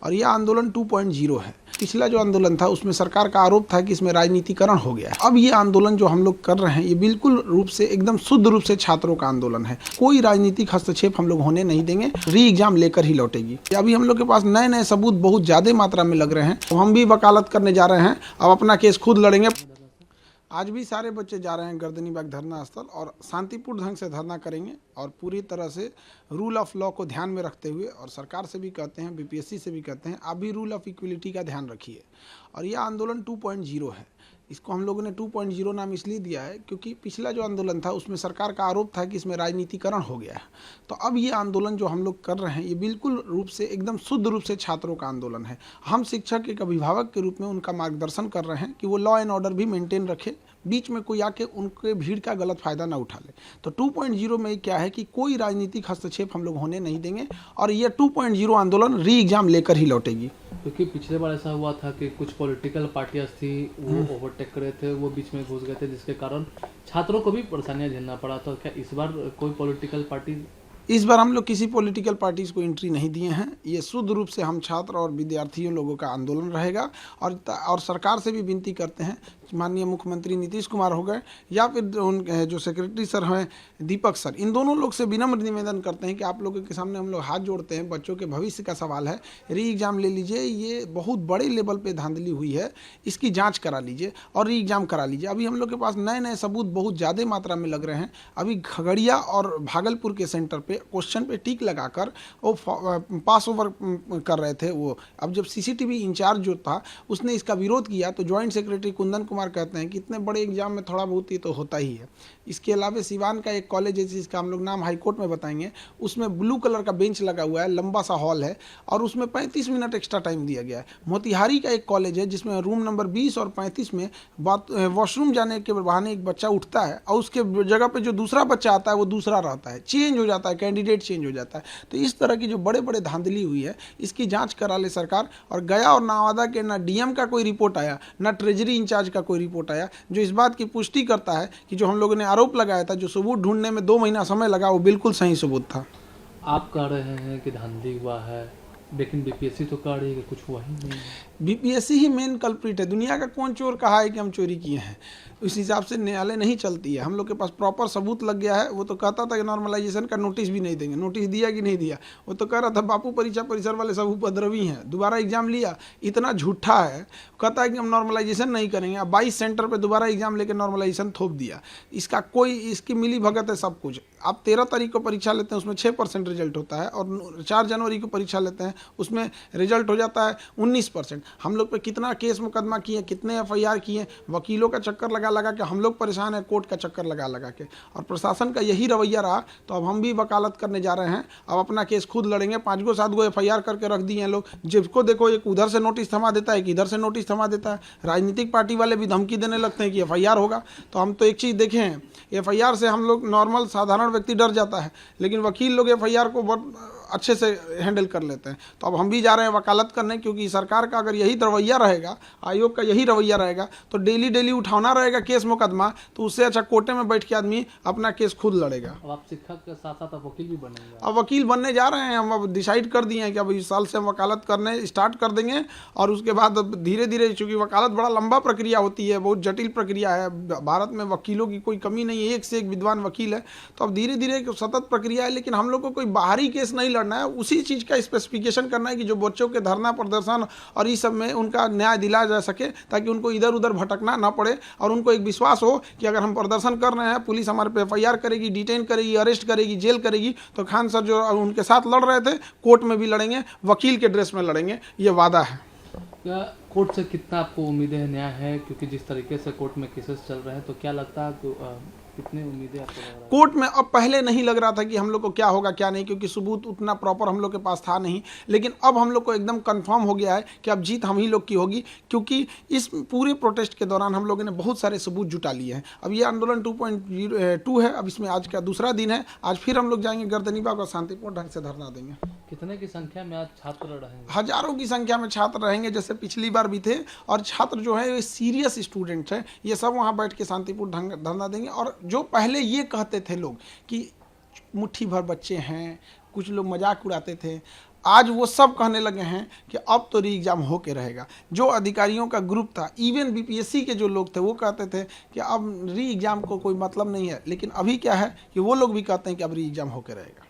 और यह आंदोलन 2.0 है। पिछला जो आंदोलन था उसमें सरकार का आरोप था कि इसमें राजनीतिकरण हो गया है। अब ये आंदोलन जो हम लोग कर रहे हैं ये बिल्कुल रूप से एकदम शुद्ध रूप से छात्रों का आंदोलन है। कोई राजनीतिक हस्तक्षेप हम लोग होने नहीं देंगे। री एग्जाम लेकर ही लौटेगी। अभी हम लोग के पास नए नए सबूत बहुत ज्यादा मात्रा में लग रहे हैं, तो हम भी वकालत करने जा रहे हैं। अब अपना केस खुद लड़ेंगे। आज भी सारे बच्चे जा रहे हैं गर्दनीबाग धरना स्थल और शांतिपूर्ण ढंग से धरना करेंगे और पूरी तरह से रूल ऑफ लॉ को ध्यान में रखते हुए, और सरकार से भी कहते हैं, बीपीएससी से भी कहते हैं, आप भी रूल ऑफ इक्वलिटी का ध्यान रखिए। और यह आंदोलन 2.0 है। इसको हम लोगों ने 2.0 नाम इसलिए दिया है क्योंकि पिछला जो आंदोलन था उसमें सरकार का आरोप था कि इसमें राजनीतिकरण हो गया है। तो अब ये आंदोलन जो हम लोग कर रहे हैं ये बिल्कुल रूप से एकदम शुद्ध रूप से छात्रों का आंदोलन है। हम शिक्षक एक अभिभावक के रूप में उनका मार्गदर्शन कर रहे हैं कि वो लॉ एंड ऑर्डर भी मेंटेन रखे, बीच में कोई आके उनके भीड़ का गलत फायदा ना उठा ले। तो 2.0 में क्या है कि कोई राजनीतिक हस्तक्षेप हम लोग होने नहीं देंगे और ये 2.0 आंदोलन री एग्जाम लेकर ही लौटेगी। क्योंकि पिछले बार ऐसा हुआ था कि कुछ पॉलिटिकल पार्टियां थी वो ओवरटेक कर रहे थे, वो बीच में घुस गए थे, जिसके कारण छात्रों को भी परेशानियां झेलना पड़ा। तो क्या इस बार कोई पॉलिटिकल पार्टी? इस बार हम लोग किसी पॉलिटिकल पार्टीज को एंट्री नहीं दिए हैं। ये शुद्ध रूप से हम छात्र और विद्यार्थियों लोगों का आंदोलन रहेगा। और सरकार से भी विनती करते हैं, माननीय मुख्यमंत्री नीतीश कुमार हो गए या फिर उन जो सेक्रेटरी सर हैं दीपक सर, इन दोनों लोग से विनम्र निवेदन करते हैं कि आप लोगों के सामने हम लोग हाथ जोड़ते हैं। बच्चों के भविष्य का सवाल है, री एग्जाम ले लीजिए। ये बहुत बड़े लेवल पे धांधली हुई है, इसकी जांच करा लीजिए और री एग्जाम करा लीजिए। अभी हम लोग के पास नए नए सबूत बहुत ज़्यादा मात्रा में लग रहे हैं। अभी खगड़िया और भागलपुर के सेंटर पे क्वेश्चन पे टिक लगाकर वो पास ओवर कर रहे थे। वो अब जब सीसीटीवी इंचार्ज जो था उसने इसका विरोध किया तो ज्वाइंट सेक्रेटरी कुंदन कुमार कहते हैं कि इतने बड़े एग्जाम में थोड़ा बहुत ही तो होता ही है। इसके अलावा सिवान का एक कॉलेज है जिसका हम लोग नाम हाईकोर्ट में बताएंगे, उसमें ब्लू कलर का बेंच लगा हुआ है, लंबा सा हॉल है और उसमें 35 मिनट एक्स्ट्रा टाइम दिया गया है। मोतिहारी का एक कॉलेज है जिसमें रूम नंबर 20 और 35 में वॉशरूम जाने के बहाने एक बच्चा उठता है और उसके जगह पे जो दूसरा बच्चा आता है वो दूसरा रहता है, चेंज हो जाता है, कैंडिडेट चेंज हो जाता है। तो इस तरह की जो बड़े बड़े धांधली हुई है इसकी जांच करा ले सरकार। और गया और नवादा के ना डीएम का कोई रिपोर्ट आया, ना ट्रेजरी इंचार्ज का कोई रिपोर्ट आया जो इस बात की पुष्टि करता है कि जो हम लोगों ने आरोप लगाया था, जो सबूत ढूंढने में 2 महीना समय लगा, वो बिल्कुल सही सबूत था। आप कह रहे हैं कि धांधली हुआ है, लेकिन बीपीएससी तो कह रही है कि कुछ हुआ ही नहीं। बीपीएससी ही मेन कल्प्रिट है। दुनिया का कौन चोर कहा है कि हम चोरी किए हैं? उस हिसाब से न्यायालय नहीं चलती है। हम लोग के पास प्रॉपर सबूत लग गया है। वो तो कहता था कि नॉर्मलाइजेशन का नोटिस भी नहीं देंगे। नोटिस दिया कि नहीं दिया? वो तो कह रहा था बापू परीक्षा परिसर वाले सब उपद्रवी हैं, दोबारा एग्जाम लिया। इतना झूठा है, कहता है कि हम नॉर्मलाइजेशन नहीं करेंगे। अब 22 सेंटर पर दोबारा एग्जाम लेकर नॉर्मलाइजेशन थोप दिया। इसका कोई, इसकी मिली भगत है सब कुछ। आप 13 तारीख को परीक्षा लेते हैं उसमें 6% रिजल्ट होता है और 4 जनवरी को परीक्षा लेते हैं उसमें रिजल्ट हो जाता है 19%। हम लोग पे कितना केस मुकदमा किए, कितने एफआईआर किए, वकीलों का चक्कर लगा लगा के हम लोग परेशान हैं, कोर्ट का चक्कर लगा लगा के। और प्रशासन का यही रवैया रहा तो अब हम भी वकालत करने जा रहे हैं। अब अपना केस खुद लड़ेंगे। 5 गो एफआईआर करके रख दिए हैं लोग। जिसको देखो एक उधर से नोटिस थमा देता है, एक इधर से नोटिस थमा देता है। राजनीतिक पार्टी वाले भी धमकी देने लगते हैं कि एफआईआर होगा। तो हम तो एक चीज़ देखे हैं, एफआईआर से हम लोग नॉर्मल साधारण व्यक्ति डर जाता है, लेकिन वकील लोग एफआईआर को बहुत अच्छे से हैंडल कर लेते हैं। तो अब हम भी जा रहे हैं वकालत करने, क्योंकि सरकार का अगर यही रवैया रहेगा, आयोग का यही रवैया रहेगा तो डेली डेली उठाना रहेगा केस मुकदमा, तो उससे अच्छा कोर्टे में बैठ के आदमी अपना केस खुद लड़ेगा। अब आप शिक्षक के साथ साथ वकील भी बनेंगे? अब वकील बनने जा रहे हैं हम। अब डिसाइड कर दिए हैं कि अब इस साल से हम वकालत करने स्टार्ट कर देंगे और उसके बाद अब धीरे धीरे, चूँकि वकालत बड़ा लंबा प्रक्रिया होती है, बहुत जटिल प्रक्रिया है। भारत में वकीलों की कोई कमी नहीं है, एक से एक विद्वान वकील है। तो अब धीरे धीरे सतत प्रक्रिया है, लेकिन हम लोग को कोई बाहरी केस नहीं लड़ना है। उसी चीज़ का स्पेसिफिकेशन करना है कि जो बच्चों के धरना प्रदर्शन और इस सब में उनका न्याय दिलाया जा सके, ताकि उनको इधर उधर भटकना ना पड़े और उनको एक विश्वास हो कि अगर हम प्रदर्शन कर रहे हैं, पुलिस हमारे पे एफआईआर करेगी, डिटेन करेगी, अरेस्ट करेगी, जेल करेगी। तो खान सर जो उनके साथ लड़ रहे थे, कोर्ट में भी लड़ेंगे, वकील के ड्रेस में लड़ेंगे, ये वादा है। क्या कोर्ट से कितना आपको उम्मीदें है, न्याय है? क्योंकि जिस तरीके से कोर्ट में केसेस चल रहे हैं, तो क्या लगता है कितनी उम्मीदें आपको लग रहा है? कोर्ट में अब पहले नहीं लग रहा था कि हम लोग को क्या होगा क्या नहीं, क्योंकि सबूत उतना प्रॉपर हम लोग के पास था नहीं। लेकिन अब हम लोग को एकदम कंफर्म हो गया है कि अब जीत हम ही लोग की होगी, क्योंकि इस पूरे प्रोटेस्ट के दौरान हम लोगों ने बहुत सारे सबूत जुटा लिए हैं। अब ये आंदोलन 2.2 है। अब इसमें आज का दूसरा दिन है। आज फिर हम लोग जाएंगे गर्दनीबाग और शांतिपूर्ण ढंग से धरना देंगे। कितने की संख्या में आज छात्र रहेंगे? हजारों की संख्या में छात्र रहेंगे, जैसे पिछली बार भी थे। और छात्र जो है सीरियस स्टूडेंट्स हैं, ये सब वहाँ बैठ के शांतिपूर्ण धरना देंगे। और जो पहले ये कहते थे लोग कि मुट्ठी भर बच्चे हैं, कुछ लोग मजाक उड़ाते थे, आज वो सब कहने लगे हैं कि अब तो री एग्ज़ाम होके रहेगा। जो अधिकारियों का ग्रुप था, इवन बीपीएससी के जो लोग थे, वो कहते थे कि अब री एग्ज़ाम को कोई मतलब नहीं है, लेकिन अभी क्या है कि वो लोग भी कहते हैं कि अब री एग्ज़ाम होके रहेगा।